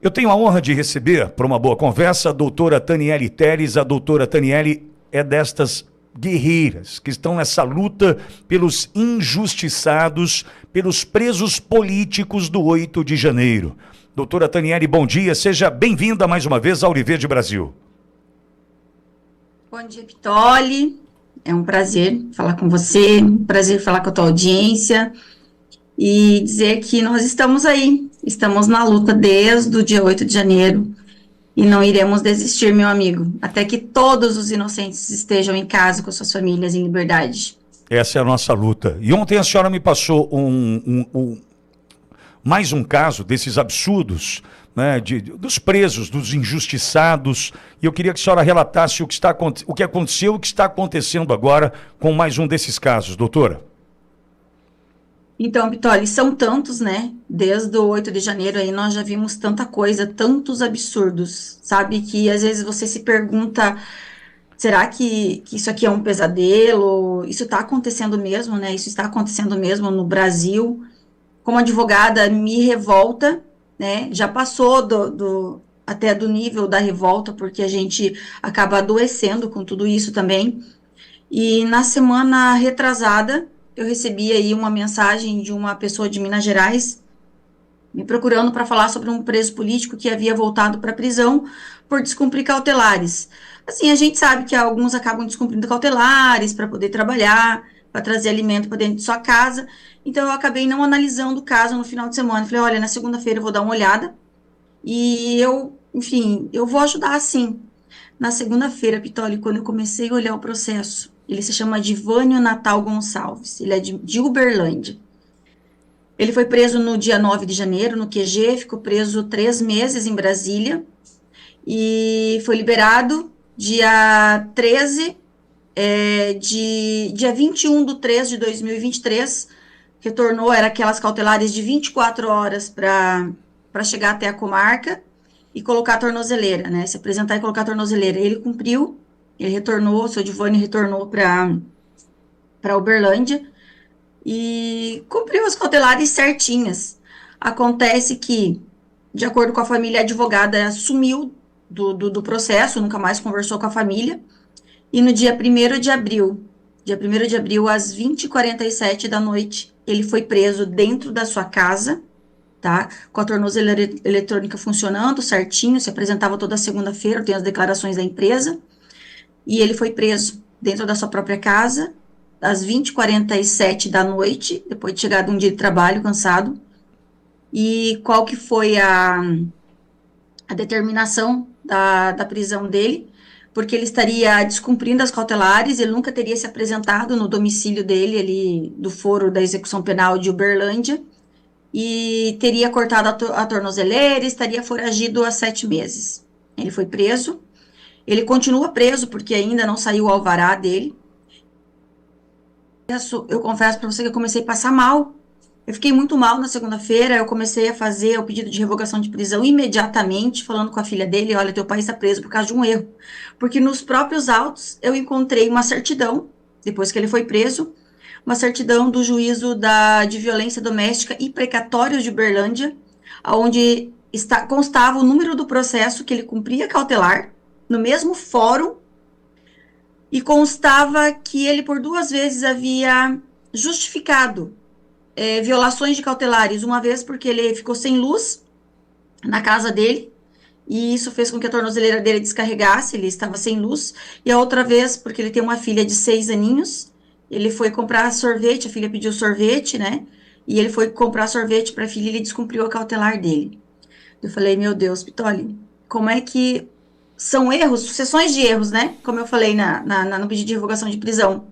Eu tenho a honra de receber, para uma boa conversa, a doutora Taniele Teles. A doutora Taniele é destas guerreiras que estão nessa luta pelos injustiçados, pelos presos políticos do 8 de janeiro. Doutora Taniele, bom dia, seja bem-vinda mais uma vez ao Verde Brasil. Bom dia, Pitoli. É um prazer falar com você, um prazer falar com a tua audiência e dizer que nós estamos aí, estamos na luta desde o dia 8 de janeiro e não iremos desistir, meu amigo, até que todos os inocentes estejam em casa com suas famílias em liberdade. Essa é a nossa luta. E ontem a senhora me passou mais um caso desses absurdos, né, dos presos, dos injustiçados, e eu queria que a senhora relatasse o que aconteceu e o que está acontecendo agora com mais um desses casos, doutora. Então, Pitoli, são tantos, né? Desde o 8 de janeiro aí nós já vimos tanta coisa, tantos absurdos, sabe? Que às vezes você se pergunta, será que isso aqui é um pesadelo? Isso está acontecendo mesmo, né? Isso está acontecendo mesmo no Brasil. Como advogada, me revolta, né? Já passou até do nível da revolta, porque a gente acaba adoecendo com tudo isso também. E na semana retrasada, eu recebi aí uma mensagem de uma pessoa de Minas Gerais, me procurando para falar sobre um preso político que havia voltado para a prisão por descumprir cautelares. Assim, a gente sabe que alguns acabam descumprindo cautelares para poder trabalhar, para trazer alimento para dentro de sua casa. Então, eu acabei não analisando o caso no final de semana. Falei, olha, na segunda-feira eu vou dar uma olhada e eu vou ajudar sim. Na segunda-feira, Pitoli, quando eu comecei a olhar o processo, ele se chama Divânio Natal Gonçalves, ele é de Uberlândia. Ele foi preso no dia 9 de janeiro, no QG, ficou preso 3 meses em Brasília, e foi liberado dia 13, dia 21/3/2023, retornou, era aquelas cautelares de 24 horas para chegar até a comarca e colocar a tornozeleira, né, se apresentar e colocar a tornozeleira. Ele cumpriu, ele retornou, o seu Divânio retornou para Uberlândia e cumpriu as cautelares certinhas. Acontece que, de acordo com a família, a advogada sumiu do processo, nunca mais conversou com a família, e no dia 1º de abril, às 20h47 da noite, ele foi preso dentro da sua casa, tá? Com a tornozeleira eletrônica funcionando certinho, se apresentava toda segunda-feira, tem as declarações da empresa, e ele foi preso dentro da sua própria casa, às 20h47 da noite, depois de chegar de um dia de trabalho, cansado. E qual que foi a determinação da prisão dele? Porque ele estaria descumprindo as cautelares, ele nunca teria se apresentado no domicílio dele, ali do foro da execução penal de Uberlândia, e teria cortado a tornozeleira, estaria foragido há 7 meses. Ele foi preso. Ele continua preso porque ainda não saiu o alvará dele. Eu confesso para você que eu comecei a passar mal. Eu fiquei muito mal na segunda-feira, eu comecei a fazer o pedido de revogação de prisão imediatamente, falando com a filha dele, olha, teu pai está preso por causa de um erro. Porque nos próprios autos eu encontrei uma certidão, depois que ele foi preso, uma certidão do juízo de violência doméstica e precatórios de Uberlândia, onde constava o número do processo que ele cumpria cautelar, no mesmo fórum, e constava que ele por 2 vezes havia justificado violações de cautelares, uma vez porque ele ficou sem luz na casa dele, e isso fez com que a tornozeleira dele descarregasse, ele estava sem luz, e a outra vez porque ele tem uma filha de 6 aninhos, ele foi comprar sorvete, a filha pediu sorvete, né, e ele foi comprar sorvete para a filha e ele descumpriu a cautelar dele. Eu falei, meu Deus, Pitoli, como é que são erros, sucessões de erros, né? Como eu falei no pedido de revogação de prisão.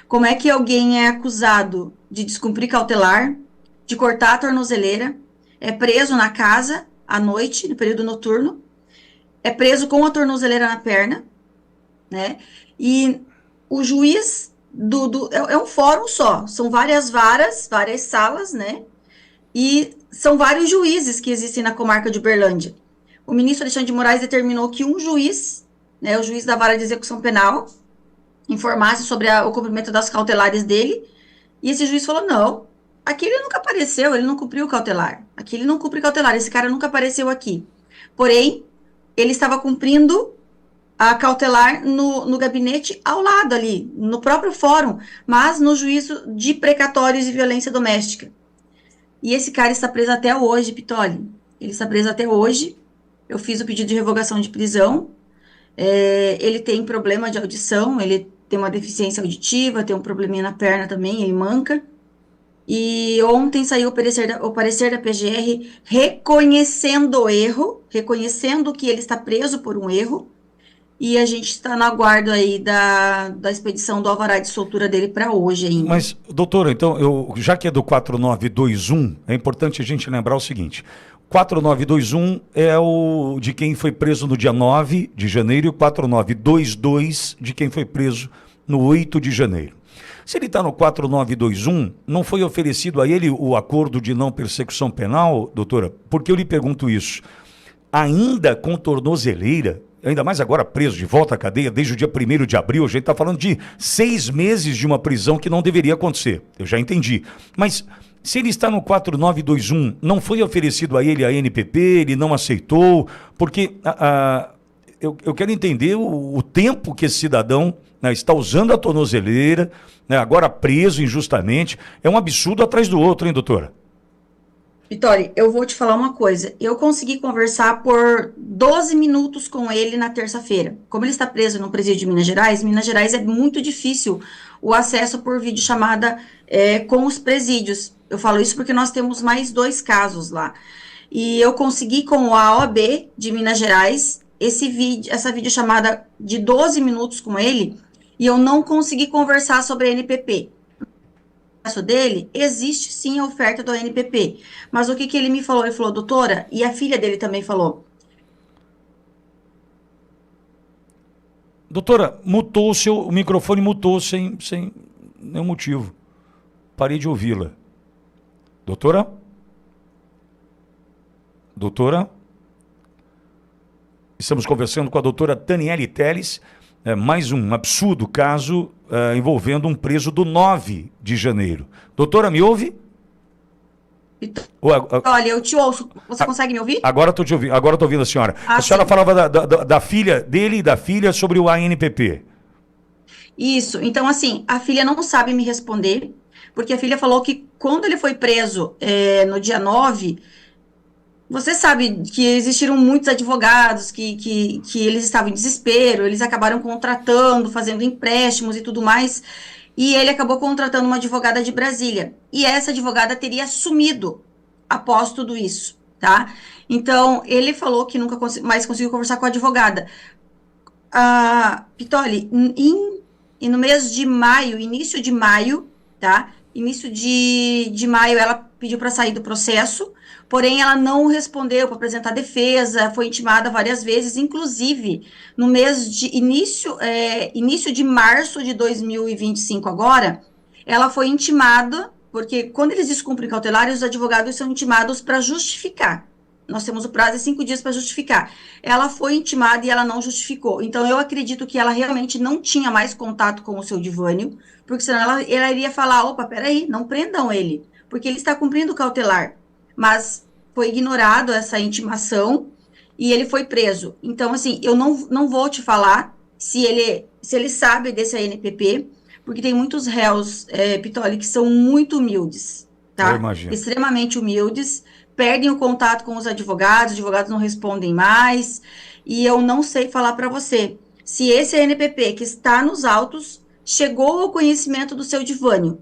Como é que alguém é acusado de descumprir cautelar, de cortar a tornozeleira, é preso na casa à noite, no período noturno, é preso com a tornozeleira na perna, né? E o juiz é um fórum só, são várias varas, várias salas, né? E são vários juízes que existem na comarca de Uberlândia. O ministro Alexandre de Moraes determinou que um juiz, né, o juiz da vara de execução penal, informasse sobre o cumprimento das cautelares dele, e esse juiz falou, não, aqui ele nunca apareceu, ele não cumpriu o cautelar, aqui ele não cumpre cautelar, esse cara nunca apareceu aqui. Porém, ele estava cumprindo a cautelar no gabinete ao lado ali, no próprio fórum, mas no juízo de precatórios e violência doméstica. E esse cara está preso até hoje, Pitoli. Ele está preso até hoje. Eu fiz o pedido de revogação de prisão. Ele tem problema de audição, ele tem uma deficiência auditiva, tem um probleminha na perna também, ele manca. E ontem saiu o parecer da PGR reconhecendo o erro, reconhecendo que ele está preso por um erro, e a gente está no aguardo aí da expedição do alvará de soltura dele para hoje ainda. Mas, doutora, então, já que é do 4921, é importante a gente lembrar o seguinte: 4921 é o de quem foi preso no dia 9 de janeiro e o 4922 de quem foi preso no 8 de janeiro. Se ele está no 4921, não foi oferecido a ele o acordo de não persecução penal, doutora? Porque eu lhe pergunto isso. Ainda com tornozeleira, ainda mais agora preso de volta à cadeia, desde o dia 1º de abril, a gente está falando de 6 meses de uma prisão que não deveria acontecer. Eu já entendi. Mas se ele está no 4921, não foi oferecido a ele a NPP, ele não aceitou, porque eu quero entender o tempo que esse cidadão, né, está usando a tornozeleira, né, agora preso injustamente. É um absurdo atrás do outro, hein, doutora? Vitória, eu vou te falar uma coisa. Eu consegui conversar por 12 minutos com ele na terça-feira. Como ele está preso no presídio de Minas Gerais é muito difícil o acesso por videochamada com os presídios. Eu falo isso porque nós temos mais 2 casos lá. E eu consegui com a OAB de Minas Gerais essa videochamada de 12 minutos com ele, e eu não consegui conversar sobre a NPP. Dele, existe sim a oferta do ANPP, mas o que ele me falou? Ele falou, doutora, e a filha dele também falou. Doutora, o microfone mutou sem nenhum motivo. Parei de ouvi-la. Doutora? Doutora? Estamos conversando com a doutora Taniele Telles. Mais um absurdo caso envolvendo um preso do 9 de janeiro. Doutora, me ouve? Olha, eu te ouço. Você consegue me ouvir? Agora estou te ouvindo. Agora estou ouvindo a senhora. A senhora falava da filha dele e da filha sobre o ANPP. Isso. Então, assim, a filha não sabe me responder, porque a filha falou que quando ele foi preso no dia 9... Você sabe que existiram muitos advogados que eles estavam em desespero, eles acabaram contratando, fazendo empréstimos e tudo mais, e ele acabou contratando uma advogada de Brasília. E essa advogada teria sumido após tudo isso, tá? Então, ele falou que nunca mais conseguiu conversar com a advogada. Pitoli, e no mês de maio, início de maio, tá? Início de maio, ela pediu para sair do processo, porém ela não respondeu para apresentar defesa, foi intimada várias vezes, inclusive no mês de início de março de 2025 agora, ela foi intimada, porque quando eles descumprem cautelar, os advogados são intimados para justificar. Nós temos o prazo de 5 dias para justificar. Ela foi intimada e ela não justificou. Então, eu acredito que ela realmente não tinha mais contato com o seu Divânio, porque senão ela iria falar, opa, peraí, não prendam ele, porque ele está cumprindo o cautelar. Mas foi ignorado essa intimação e ele foi preso. Então, assim, eu não vou te falar se ele sabe desse ANPP, porque tem muitos réus, Pitoli, que são muito humildes, tá? Eu imagino. Extremamente humildes, perdem o contato com os advogados não respondem mais, e eu não sei falar para você se esse ANPP que está nos autos chegou ao conhecimento do seu Divânio.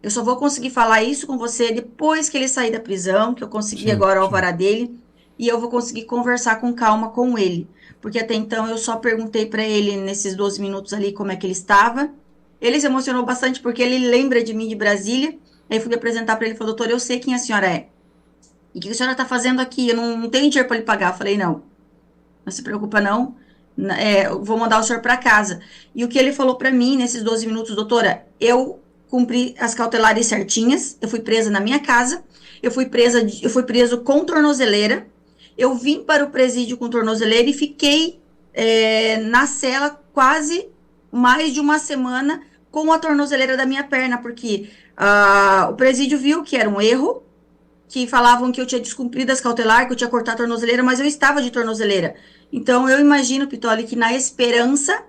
Eu só vou conseguir falar isso com você depois que ele sair da prisão, que eu consegui agora o alvará dele, e eu vou conseguir conversar com calma com ele, porque até então eu só perguntei para ele nesses 12 minutos ali como é que ele estava. Ele se emocionou bastante porque ele lembra de mim de Brasília, aí fui me apresentar para ele e falou, doutor, eu sei quem a senhora é. E o que a senhora está fazendo aqui? Eu não tenho dinheiro para lhe pagar. Eu falei, não se preocupa não, eu vou mandar o senhor para casa. E o que ele falou para mim nesses 12 minutos, doutora, eu cumpri as cautelares certinhas, eu fui presa na minha casa, eu fui preso com tornozeleira, eu vim para o presídio com tornozeleira e fiquei na cela quase mais de uma semana com a tornozeleira da minha perna, porque o presídio viu que era um erro, que falavam que eu tinha descumprido as cautelar, que eu tinha cortado a tornozeleira, mas eu estava de tornozeleira. Então, eu imagino, Pitoli, que na esperança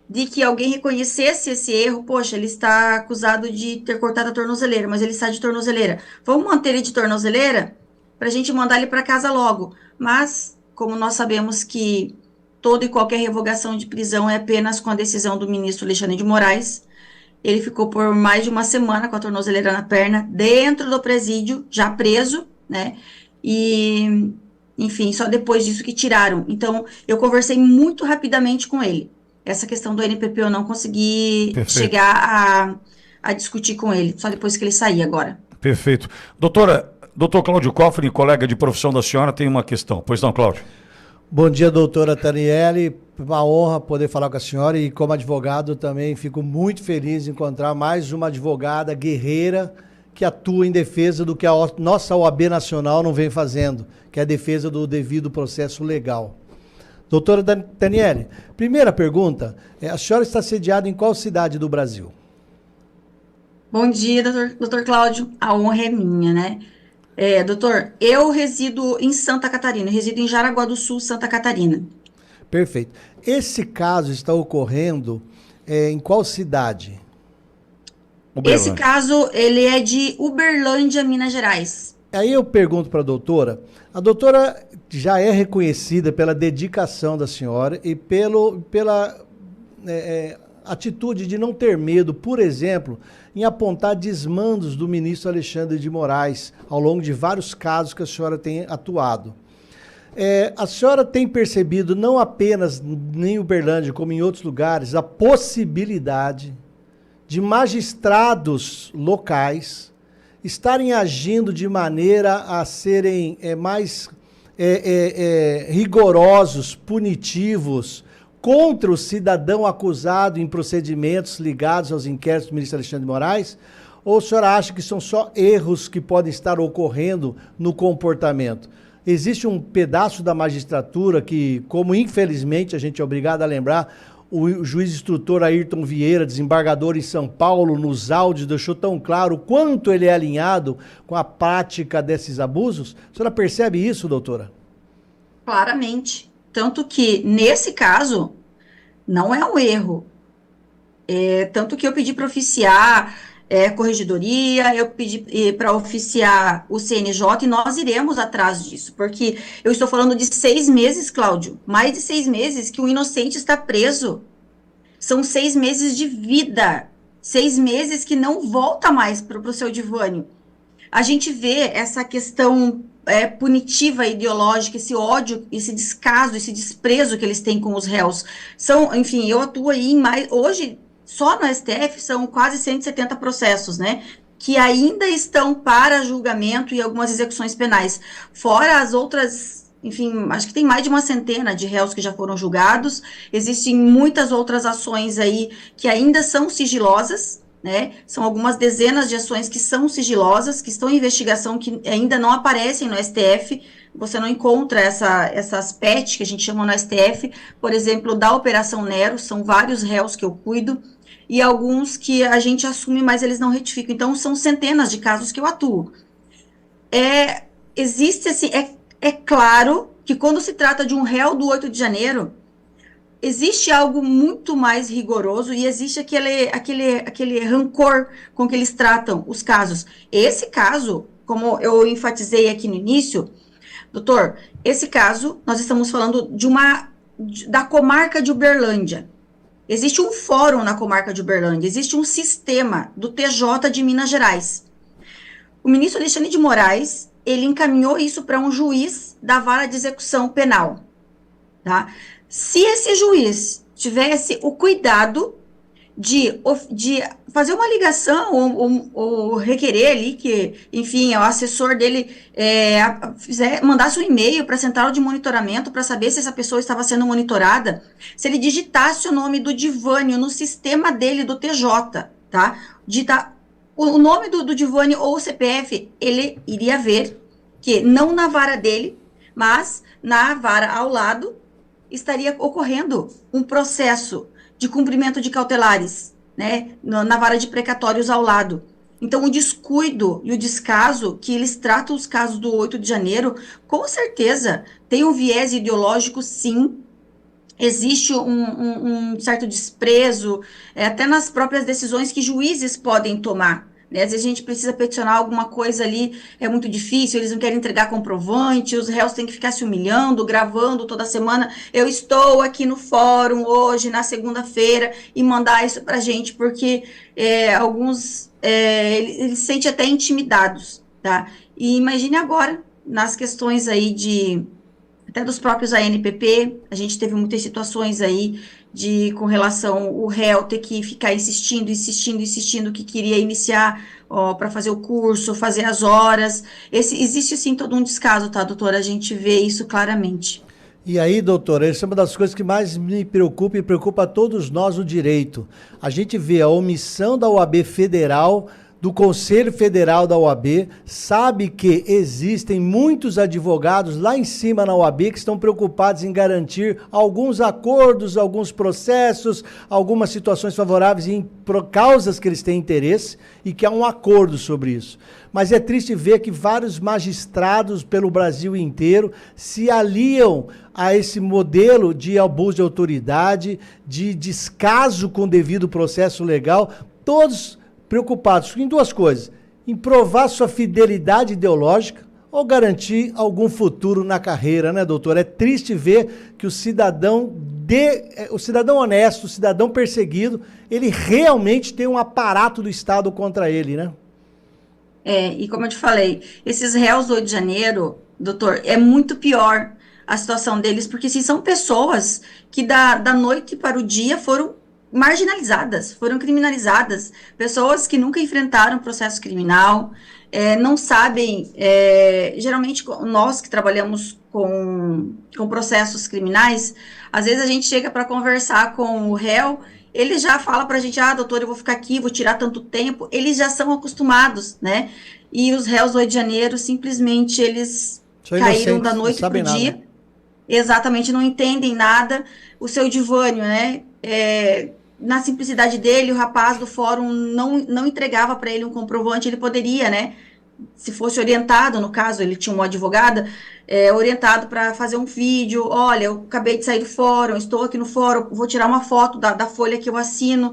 de que alguém reconhecesse esse erro, poxa, ele está acusado de ter cortado a tornozeleira, mas ele está de tornozeleira. Vamos manter ele de tornozeleira para a gente mandar ele para casa logo. Mas, como nós sabemos que toda e qualquer revogação de prisão é apenas com a decisão do ministro Alexandre de Moraes, ele ficou por mais de uma semana com a tornozeleira na perna, dentro do presídio, já preso, né? E, enfim, só depois disso que tiraram. Então, eu conversei muito rapidamente com ele. Essa questão do NPP eu não consegui chegar a discutir com ele, só depois que ele sair agora. Perfeito. Doutor Cláudio Cofre, colega de profissão da senhora, tem uma questão. Pois não, Cláudio? Bom dia, doutora Taniele. Uma honra poder falar com a senhora e como advogado também fico muito feliz em encontrar mais uma advogada guerreira que atua em defesa do que a nossa OAB Nacional não vem fazendo, que é a defesa do devido processo legal. Doutora Taniele, primeira pergunta, a senhora está sediada em qual cidade do Brasil? Bom dia, doutor Cláudio. A honra é minha, né? Doutor, eu resido em Santa Catarina, resido em Jaraguá do Sul, Santa Catarina. Perfeito. Esse caso está ocorrendo em qual cidade? Esse caso, ele é de Uberlândia, Minas Gerais. Aí eu pergunto para a doutora já é reconhecida pela dedicação da senhora e pela atitude de não ter medo, por exemplo, em apontar desmandos do ministro Alexandre de Moraes ao longo de vários casos que a senhora tem atuado. A senhora tem percebido, não apenas em Uberlândia, como em outros lugares, a possibilidade de magistrados locais estarem agindo de maneira a serem mais rigorosos, punitivos, contra o cidadão acusado em procedimentos ligados aos inquéritos do ministro Alexandre de Moraes? Ou a senhora acha que são só erros que podem estar ocorrendo no comportamento? Existe um pedaço da magistratura que, como infelizmente a gente é obrigado a lembrar, o juiz instrutor Ayrton Vieira, desembargador em São Paulo, nos áudios deixou tão claro o quanto ele é alinhado com a prática desses abusos? A senhora percebe isso, doutora? Claramente. Tanto que, nesse caso, não é um erro. Tanto que eu pedi para oficiar corregedoria, eu pedi para oficiar o CNJ e nós iremos atrás disso, porque eu estou falando de 6 meses, Cláudio, mais de 6 meses que o inocente está preso. São 6 meses de vida, 6 meses que não volta mais para o seu divânio. A gente vê essa questão punitiva, ideológica, esse ódio, esse descaso, esse desprezo que eles têm com os réus. Enfim, eu atuo aí hoje, só no STF, são quase 170 processos, né? Que ainda estão para julgamento e algumas execuções penais. Fora as outras, enfim, acho que tem mais de uma centena de réus que já foram julgados. Existem muitas outras ações aí que ainda são sigilosas, né? São algumas dezenas de ações que são sigilosas, que estão em investigação, que ainda não aparecem no STF. Você não encontra essas PET que a gente chama no STF, por exemplo, da Operação Nero, são vários réus que eu cuido, e alguns que a gente assume, mas eles não retificam. Então, são centenas de casos que eu atuo. Existe assim, claro que quando se trata de um réu do 8 de janeiro, existe algo muito mais rigoroso e existe aquele rancor com que eles tratam os casos. Esse caso, como eu enfatizei aqui no início, doutor, esse caso, nós estamos falando da comarca de Uberlândia. Existe um fórum na comarca de Uberlândia, existe um sistema do TJ de Minas Gerais. O ministro Alexandre de Moraes, ele encaminhou isso para um juiz da vara de execução penal, tá? Se esse juiz tivesse o cuidado de fazer uma ligação ou requerer ali que, enfim, o assessor dele mandasse um e-mail para a central de monitoramento para saber se essa pessoa estava sendo monitorada, se ele digitasse o nome do divânio no sistema dele do TJ, tá? Digitar o nome do divânio ou o CPF, ele iria ver que não na vara dele, mas na vara ao lado estaria ocorrendo um processo de cumprimento de cautelares, né, na vara de precatórios ao lado. Então, o descuido e o descaso que eles tratam os casos do 8 de janeiro, com certeza, tem um viés ideológico, sim. Existe um certo desprezo, até nas próprias decisões que juízes podem tomar, né? Às vezes a gente precisa peticionar alguma coisa ali, é muito difícil, eles não querem entregar comprovante, os réus têm que ficar se humilhando, gravando toda semana. Eu estou aqui no fórum hoje, na segunda-feira, e mandar isso pra gente, porque alguns eles se sentem até intimidados, tá? E imagine agora, nas questões aí até dos próprios ANPP, a gente teve muitas situações aí com relação o réu ter que ficar insistindo que queria iniciar para fazer o curso, fazer as horas. Existe sim todo um descaso, tá, doutora? A gente vê isso claramente. E aí, doutora, essa é uma das coisas que mais me preocupa e preocupa a todos nós no direito. A gente vê a omissão da OAB Federal, do Conselho Federal da OAB, sabe que existem muitos advogados lá em cima na OAB que estão preocupados em garantir alguns acordos, alguns processos, algumas situações favoráveis por causas que eles têm interesse e que há um acordo sobre isso. Mas é triste ver que vários magistrados pelo Brasil inteiro se aliam a esse modelo de abuso de autoridade, de descaso com o devido processo legal, todos preocupados em duas coisas: em provar sua fidelidade ideológica ou garantir algum futuro na carreira, né, doutor? É triste ver que o cidadão honesto, o cidadão perseguido, ele realmente tem um aparato do Estado contra ele, né? E como eu te falei, esses réus do 8 de janeiro, doutor, é muito pior a situação deles, porque assim, são pessoas que da noite para o dia foram marginalizadas, foram criminalizadas, pessoas que nunca enfrentaram processo criminal, não sabem, geralmente nós que trabalhamos com processos criminais, às vezes a gente chega para conversar com o réu, ele já fala para a gente, doutor, eu vou ficar aqui, vou tirar tanto tempo, eles já são acostumados, né? E os réus do 8 de janeiro, simplesmente, eles caíram da noite para o dia, exatamente, não entendem nada. O seu Edivânio, né? Na simplicidade dele, o rapaz do fórum não entregava para ele um comprovante, ele poderia, né, se fosse orientado, no caso, ele tinha uma advogada, orientado para fazer um vídeo, olha, eu acabei de sair do fórum, estou aqui no fórum, vou tirar uma foto da folha que eu assino,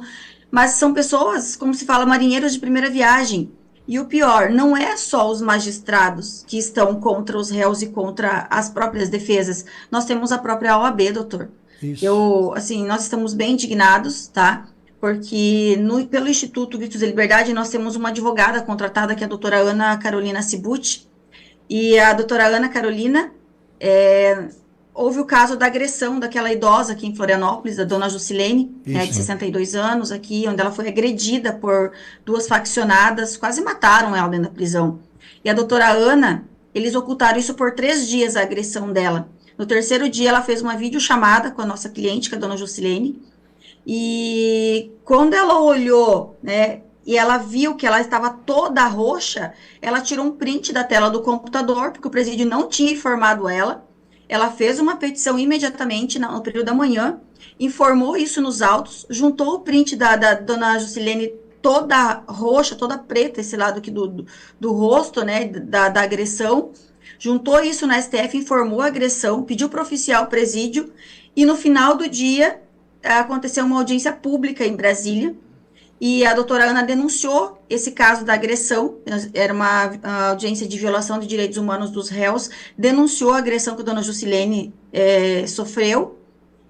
mas são pessoas, como se fala, marinheiros de primeira viagem, e o pior, não é só os magistrados que estão contra os réus e contra as próprias defesas, nós temos a própria OAB, doutor. Isso. Nós estamos bem indignados, tá? Porque pelo Instituto Vistos e Liberdade nós temos uma advogada contratada, que é a doutora Ana Carolina Cibucci, e a doutora Ana Carolina, houve o caso da agressão daquela idosa aqui em Florianópolis, da dona Jusilene, de 62 anos, aqui, onde ela foi agredida por duas faccionadas, quase mataram ela dentro da prisão. E a doutora Ana, eles ocultaram isso por 3 dias, a agressão dela. No terceiro dia, ela fez uma videochamada com a nossa cliente, que é a dona Jusilene, e quando ela olhou, né, e ela viu que ela estava toda roxa, ela tirou um print da tela do computador, porque o presídio não tinha informado ela fez uma petição imediatamente, no período da manhã, informou isso nos autos, juntou o print da dona Jusilene toda roxa, toda preta, esse lado aqui do rosto, né, da agressão, juntou isso na STF, informou a agressão, pediu para o oficial presídio, e no final do dia aconteceu uma audiência pública em Brasília, e a doutora Ana denunciou esse caso da agressão, era uma audiência de violação de direitos humanos dos réus, denunciou a agressão que a dona Jusilene sofreu,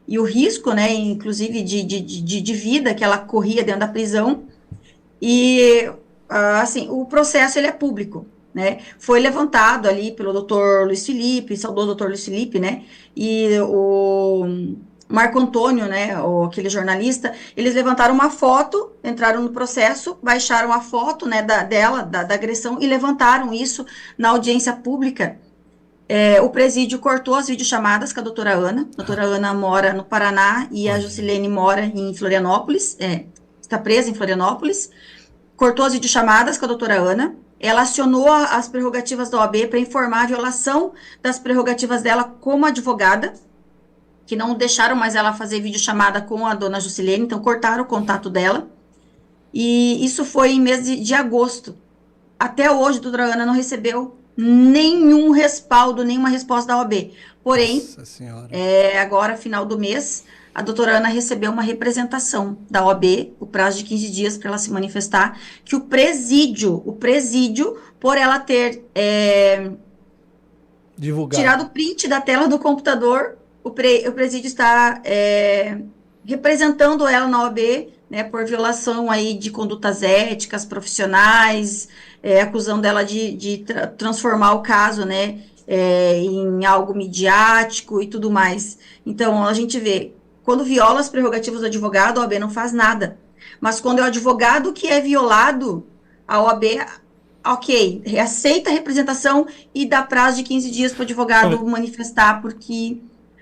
e o risco, né, inclusive de vida que ela corria dentro da prisão, e o processo ele é público. Né, foi levantado ali pelo doutor Luiz Felipe, saudoso doutor Luiz Felipe, né, e o Marco Antônio, né, aquele jornalista, eles levantaram uma foto, entraram no processo, baixaram a foto, né, da agressão e levantaram isso na audiência pública. O presídio cortou as videochamadas com a doutora Ana. A doutora Ana mora no Paraná e a Jusilene mora em Florianópolis, está presa em Florianópolis. Cortou as videochamadas com a doutora Ana. Ela acionou as prerrogativas da OAB para informar a violação das prerrogativas dela como advogada, que não deixaram mais ela fazer videochamada com a dona Jusilene, então cortaram o contato dela. E isso foi em mês de agosto. Até hoje, a doutora Ana não recebeu nenhum respaldo, nenhuma resposta da OAB. Porém, Nossa Senhora. agora, final do mês, a doutora Ana recebeu uma representação da OAB, o prazo de 15 dias para ela se manifestar, que o presídio, por ela ter Divulgado. tirado o print da tela do computador, o presídio está representando ela na OAB, né, por violação aí de condutas éticas, profissionais, acusando ela de transformar o caso, né, em algo midiático e tudo mais. Então, a gente vê, quando viola as prerrogativas do advogado, a OAB não faz nada. Mas quando é o advogado que é violado, a OAB, ok, aceita a representação e dá prazo de 15 dias para o advogado manifestar, porque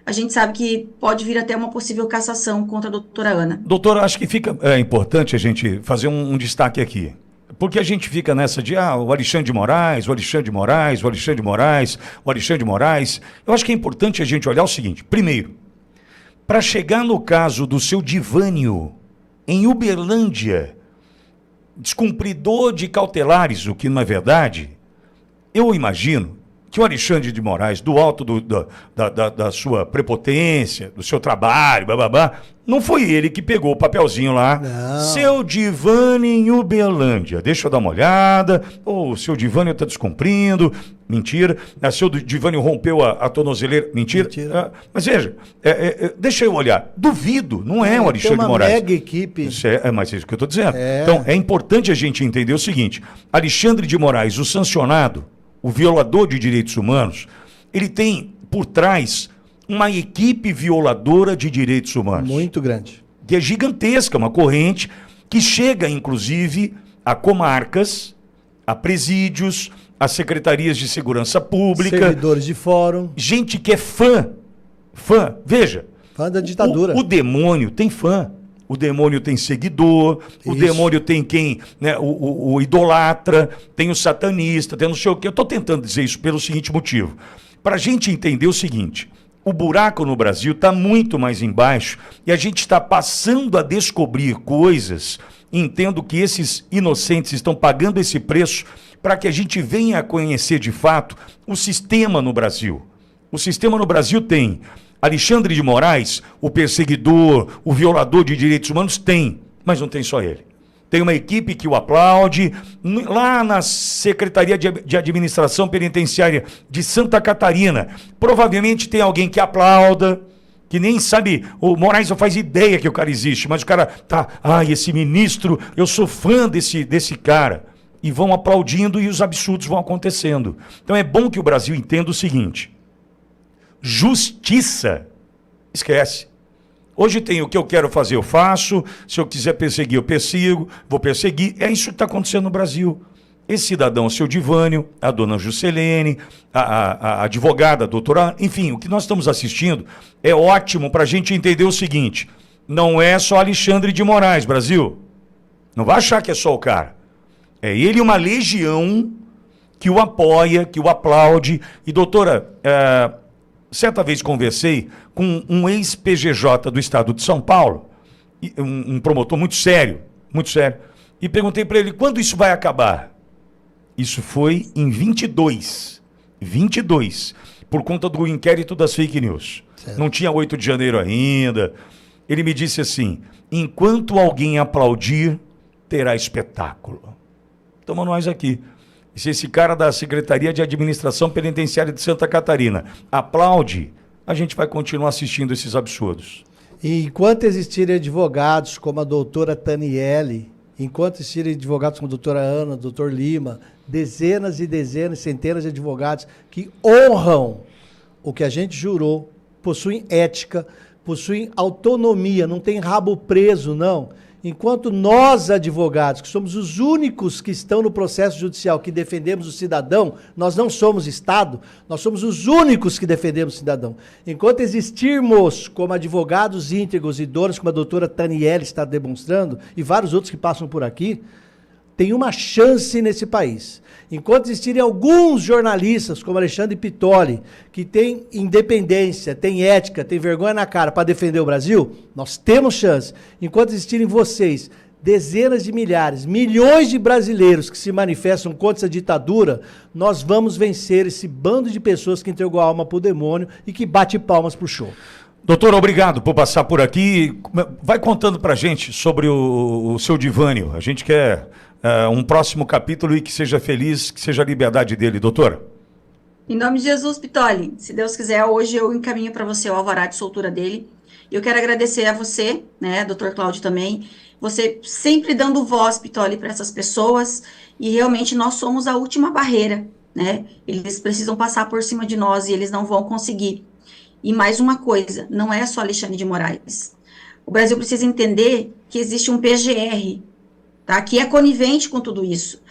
a gente sabe que pode vir até uma possível cassação contra a doutora Ana. Doutora, acho que fica importante a gente fazer um destaque aqui. Porque a gente fica nessa de, o Alexandre de Moraes, o Alexandre de Moraes, o Alexandre de Moraes, o Alexandre de Moraes. Eu acho que é importante a gente olhar o seguinte. Primeiro, para chegar no caso do seu Divânio, em Uberlândia, descumpridor de cautelares, o que não é verdade, eu imagino que o Alexandre de Moraes, do alto da sua prepotência, do seu trabalho, bababá, não foi ele que pegou o papelzinho lá. Não. Seu Divânio em Uberlândia. Deixa eu dar uma olhada. O seu Divânio está descumprindo. Mentira. Seu Divânio rompeu a tornozeleira. Mentira. Mas veja, deixa eu olhar. Duvido, não é o Alexandre de Moraes. Tem uma mega equipe. Mas é isso que eu estou dizendo. Então, é importante a gente entender o seguinte. Alexandre de Moraes, o sancionado, o violador de direitos humanos, ele tem por trás uma equipe violadora de direitos humanos. Muito grande. Que é gigantesca, uma corrente que chega, inclusive, a comarcas, a presídios, a secretarias de segurança pública. Servidores de fórum. Gente que é fã. Veja. Fã da ditadura. O demônio tem fã. O demônio tem seguidor, o demônio tem quem, né, o idolatra, tem o satanista, tem não sei o quê. Eu estou tentando dizer isso pelo seguinte motivo. Para a gente entender o seguinte, o buraco no Brasil está muito mais embaixo e a gente está passando a descobrir coisas, entendo que esses inocentes estão pagando esse preço para que a gente venha a conhecer de fato o sistema no Brasil. O sistema no Brasil tem Alexandre de Moraes, o perseguidor, o violador de direitos humanos, tem, mas não tem só ele. Tem uma equipe que o aplaude, lá na Secretaria de Administração Penitenciária de Santa Catarina, provavelmente tem alguém que aplauda, que nem sabe, o Moraes não faz ideia que o cara existe, mas o cara tá, esse ministro, eu sou fã desse cara. E vão aplaudindo e os absurdos vão acontecendo. Então é bom que o Brasil entenda o seguinte: justiça, esquece. Hoje tem o que eu quero fazer, eu faço. Se eu quiser perseguir, eu persigo. Vou perseguir. É isso que está acontecendo no Brasil. Esse cidadão, seu Divânio, a dona Juscelene, a advogada, a doutora... Enfim, o que nós estamos assistindo é ótimo para a gente entender o seguinte: não é só Alexandre de Moraes, Brasil. Não vai achar que é só o cara. É ele e uma legião que o apoia, que o aplaude. E, doutora... certa vez conversei com um ex-PGJ do estado de São Paulo, um promotor muito sério, e perguntei para ele, quando isso vai acabar? Isso foi em 22, por conta do inquérito das fake news. Certo. Não tinha 8 de janeiro ainda. Ele me disse assim, enquanto alguém aplaudir, terá espetáculo. Estamos nós aqui. E se esse cara da Secretaria de Administração Penitenciária de Santa Catarina aplaude, a gente vai continuar assistindo esses absurdos. E enquanto existirem advogados como a doutora Taniele, enquanto existirem advogados como a doutora Ana, o doutor Lima, dezenas e dezenas, centenas de advogados que honram o que a gente jurou, possuem ética, possuem autonomia, não tem rabo preso, não. Enquanto nós, advogados, que somos os únicos que estão no processo judicial, que defendemos o cidadão, nós não somos Estado, nós somos os únicos que defendemos o cidadão. Enquanto existirmos como advogados íntegros e donos, como a doutora Taniele está demonstrando, e vários outros que passam por aqui, tem uma chance nesse país. Enquanto existirem alguns jornalistas, como Alexandre Pitoli, que têm independência, têm ética, têm vergonha na cara para defender o Brasil, nós temos chance. Enquanto existirem vocês, dezenas de milhares, milhões de brasileiros que se manifestam contra essa ditadura, nós vamos vencer esse bando de pessoas que entregou a alma pro demônio e que bate palmas pro show. Doutor, obrigado por passar por aqui. Vai contando pra gente sobre o seu Divânio. A gente quer um próximo capítulo e que seja feliz, que seja a liberdade dele, doutora. Em nome de Jesus, Pitoli, se Deus quiser, hoje eu encaminho para você o alvará de soltura dele. Eu quero agradecer a você, né, doutor Cláudio também, você sempre dando voz, Pitoli, para essas pessoas, e realmente nós somos a última barreira, né? Eles precisam passar por cima de nós e eles não vão conseguir. E mais uma coisa, não é só Alexandre de Moraes. O Brasil precisa entender que existe um PGR, tá? Que é conivente com tudo isso.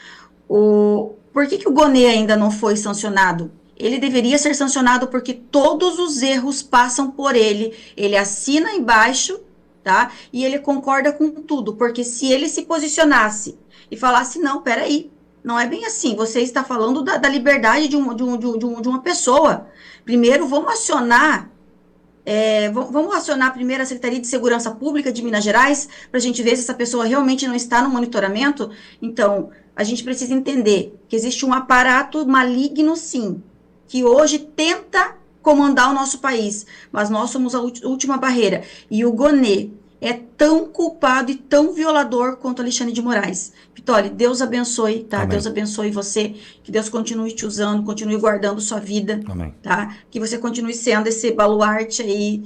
Por que o Gonê ainda não foi sancionado? Ele deveria ser sancionado porque todos os erros passam por ele. Ele assina embaixo, tá? E ele concorda com tudo, porque se ele se posicionasse e falasse, não, peraí, não é bem assim, você está falando da liberdade de uma pessoa. Primeiro, vamos acionar primeiro a Secretaria de Segurança Pública de Minas Gerais, para a gente ver se essa pessoa realmente não está no monitoramento. Então, a gente precisa entender que existe um aparato maligno, sim, que hoje tenta comandar o nosso país, mas nós somos a última barreira. E o Gonê é tão culpado e tão violador quanto Alexandre de Moraes. Pitoli, Deus abençoe, tá? Amém. Deus abençoe você, que Deus continue te usando, continue guardando sua vida, amém, tá? Que você continue sendo esse baluarte aí,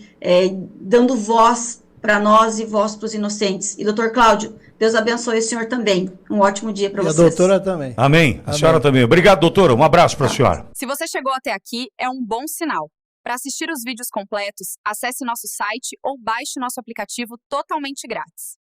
dando voz para nós e voz para os inocentes. E doutor Cláudio, Deus abençoe o senhor também. Um ótimo dia para vocês. E a doutora também. Amém. A senhora também. Obrigado, doutora. Um abraço para a senhora. Se você chegou até aqui, é um bom sinal. Para assistir os vídeos completos, acesse nosso site ou baixe nosso aplicativo totalmente grátis.